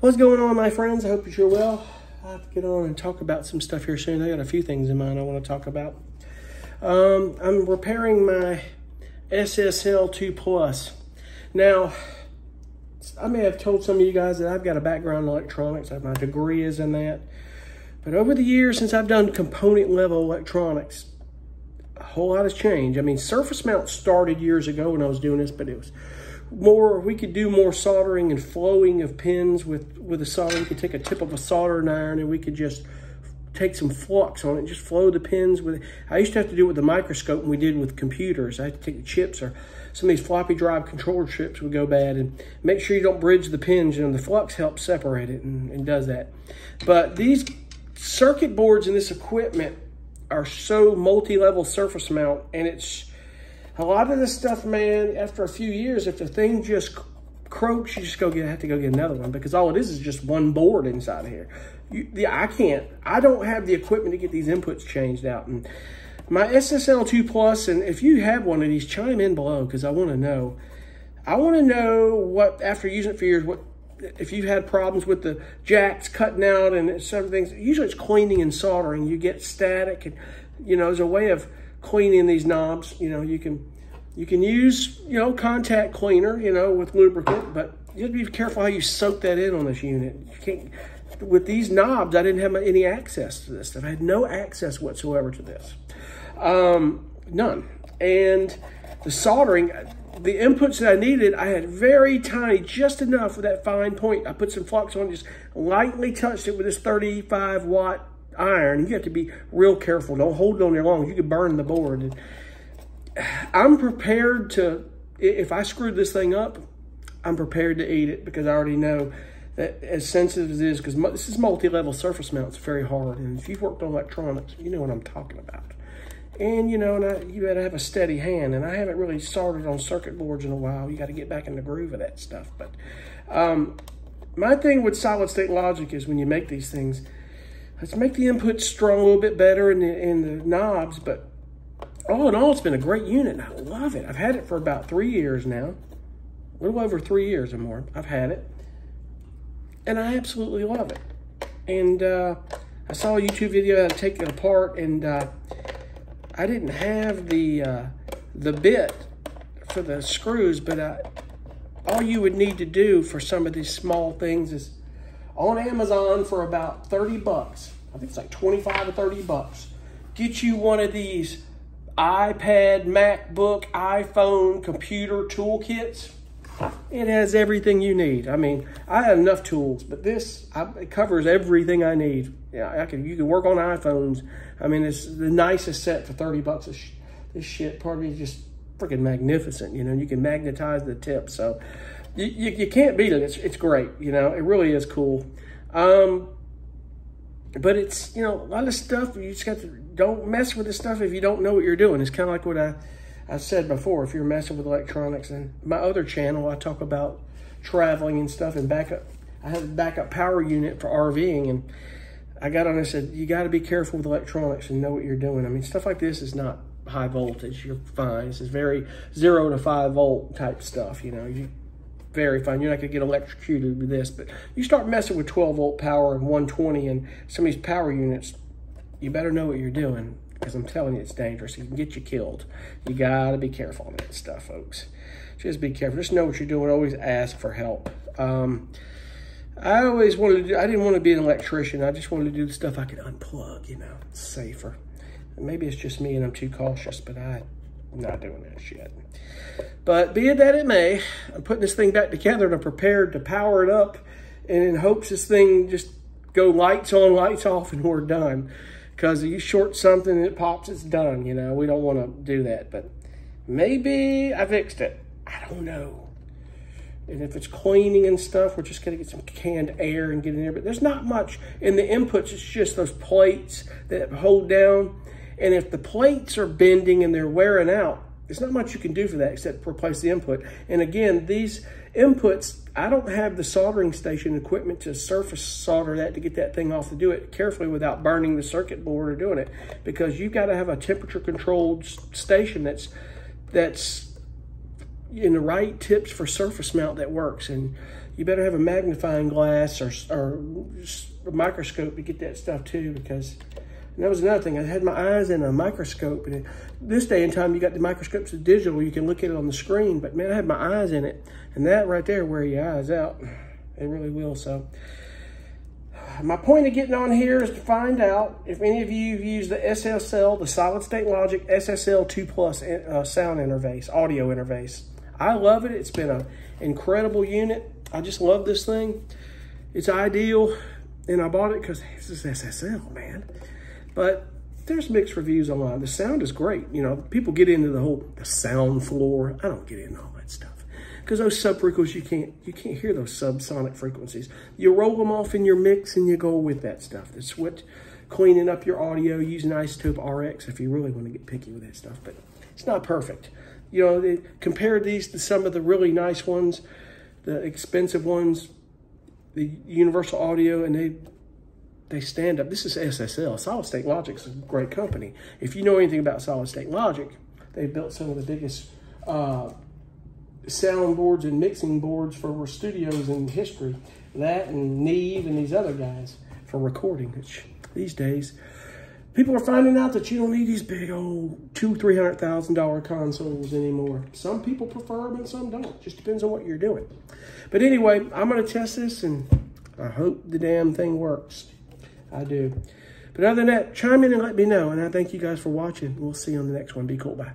What's going on, my friends? I hope you're well. I have to get on and talk about some stuff here soon. I got a few things in mind I want to talk about. I'm repairing my SSL 2 Plus. Now, I may have told some of you guys that I've got a background in electronics. My degree is in that. But over the years, since I've done component level electronics, a whole lot has changed. I mean, surface mount started years ago when I was doing this, but it was more, we could do more soldering and flowing of pins with a solder. We could take a tip of a soldering iron and we could just take some flux on it and just flow the pins with it. I used to have to do it with the microscope when we did with computers. I had to take the chips, or some of these floppy drive controller chips would go bad, and make sure you don't bridge the pins. You know, the flux helps separate it and does that. But these circuit boards and this equipment are so multi-level surface mount, and it's a lot of this stuff, man, after a few years, if the thing just croaks, you just have to go get another one, because all it is just one board inside of here. I don't have the equipment to get these inputs changed out. And my SSL 2 Plus, and if you have one of these, chime in below, because I want to know. I want to know what, after using it for years, if you've had problems with the jacks cutting out and some things. Usually it's cleaning and soldering. You get static, and you know, there's a way of cleaning these knobs. You know, you can use, you know, contact cleaner, you know, with lubricant, but you have to be careful how you soak that in on this unit. You can't, with these knobs, I didn't have any access to this stuff. I had no access whatsoever to this. None. And the soldering, the inputs that I needed, I had very tiny, just enough for that fine point. I put some flux on, just lightly touched it with this 35 watt iron. You have to be real careful. Don't hold it on there long. You could burn the board. And I'm prepared to, if I screwed this thing up, I'm prepared to eat it, because I already know that as sensitive as it is, because this is multi-level surface mount, it's very hard. And if you've worked on electronics, you know what I'm talking about. And, you know, you got to have a steady hand. And I haven't really soldered on circuit boards in a while. You got to get back in the groove of that stuff. But my thing with solid state logic is when you make these things, let's make the inputs strong a little bit better in the knobs. But all in all, it's been a great unit, and I love it. I've had it for about 3 years now. A little over 3 years or more. I've had it. And I absolutely love it. And I saw a YouTube video how to take it apart, and I didn't have the bit for the screws, but all you would need to do for some of these small things is on Amazon for about 30 bucks. I think it's like 25 or 30 bucks. Get you one of these iPad, MacBook, iPhone, computer toolkits. It has everything you need. I mean, I have enough tools, but this, it covers everything I need. Yeah, you can work on iPhones. I mean, it's the nicest set for 30 bucks. This shit, pardon me, is just freaking magnificent. You know, you can magnetize the tip, so you can't beat it. It's great. You know, it really is cool. But it's, you know, a lot of stuff, you just got to, don't mess with this stuff if you don't know what you're doing. It's kind of like what I said before. If you're messing with electronics, and my other channel, I talk about traveling and stuff and backup. I have a backup power unit for RVing, and I got on and said, you got to be careful with electronics and know what you're doing. I mean, stuff like this is not high voltage. You're fine. This is very 0 to 5 volt type stuff. You know, very fine. You're not going to get electrocuted with this, but you start messing with 12 volt power and 120 and some of these power units, you better know what you're doing, because I'm telling you, it's dangerous. It can get you killed. You got to be careful on that stuff, folks. Just be careful. Just know what you're doing. Always ask for help. I always wanted to do, I didn't want to be an electrician. I just wanted to do the stuff I could unplug, you know, it's safer. And maybe it's just me and I'm too cautious, but I'm not doing that shit. But be it that it may, I'm putting this thing back together, and I'm prepared to power it up, and in hopes this thing just go lights on, lights off, and we're done. Because if you short something and it pops, it's done, you know. We don't want to do that, but maybe I fixed it. I don't know. And if it's cleaning and stuff, we're just going to get some canned air and get in there. But there's not much in the inputs. It's just those plates that hold down. And if the plates are bending and they're wearing out, there's not much you can do for that except replace the input. And again, these inputs, I don't have the soldering station equipment to surface solder that to get that thing off, to do it carefully without burning the circuit board or doing it. Because you've got to have a temperature controlled station that's in the right tips for surface mount that works. And you better have a magnifying glass or a microscope to get that stuff too, because and that was another thing. I had my eyes in a microscope, and this day and time, you got the microscopes that digital. You can look at it on the screen, but man, I had my eyes in it, and that right there wear your eyes out. It really will. So my point of getting on here is to find out if any of you have used the SSL, the Solid State Logic SSL 2 Plus sound interface, audio interface. I love it. It's been an incredible unit. I just love this thing. It's ideal, and I bought it because this is SSL, man. But there's mixed reviews online. The sound is great. You know, people get into the sound floor. I don't get into all that stuff because those sub-frequencies, you can't hear those subsonic frequencies. You roll them off in your mix and you go with that stuff. It's what cleaning up your audio using Isotope RX if you really want to get picky with that stuff. But it's not perfect. You know, compare these to some of the really nice ones, the expensive ones, the Universal Audio, and they stand up. This is SSL. Solid State Logic's a great company. If you know anything about Solid State Logic, they've built some of the biggest sound boards and mixing boards for studios in history. That and Neve and these other guys for recording, which these days, people are finding out that you don't need these big old $200,000-$300,000 consoles anymore. Some people prefer them and some don't. Just depends on what you're doing. But anyway, I'm going to test this, and I hope the damn thing works. I do. But other than that, chime in and let me know. And I thank you guys for watching. We'll see you on the next one. Be cool. Bye.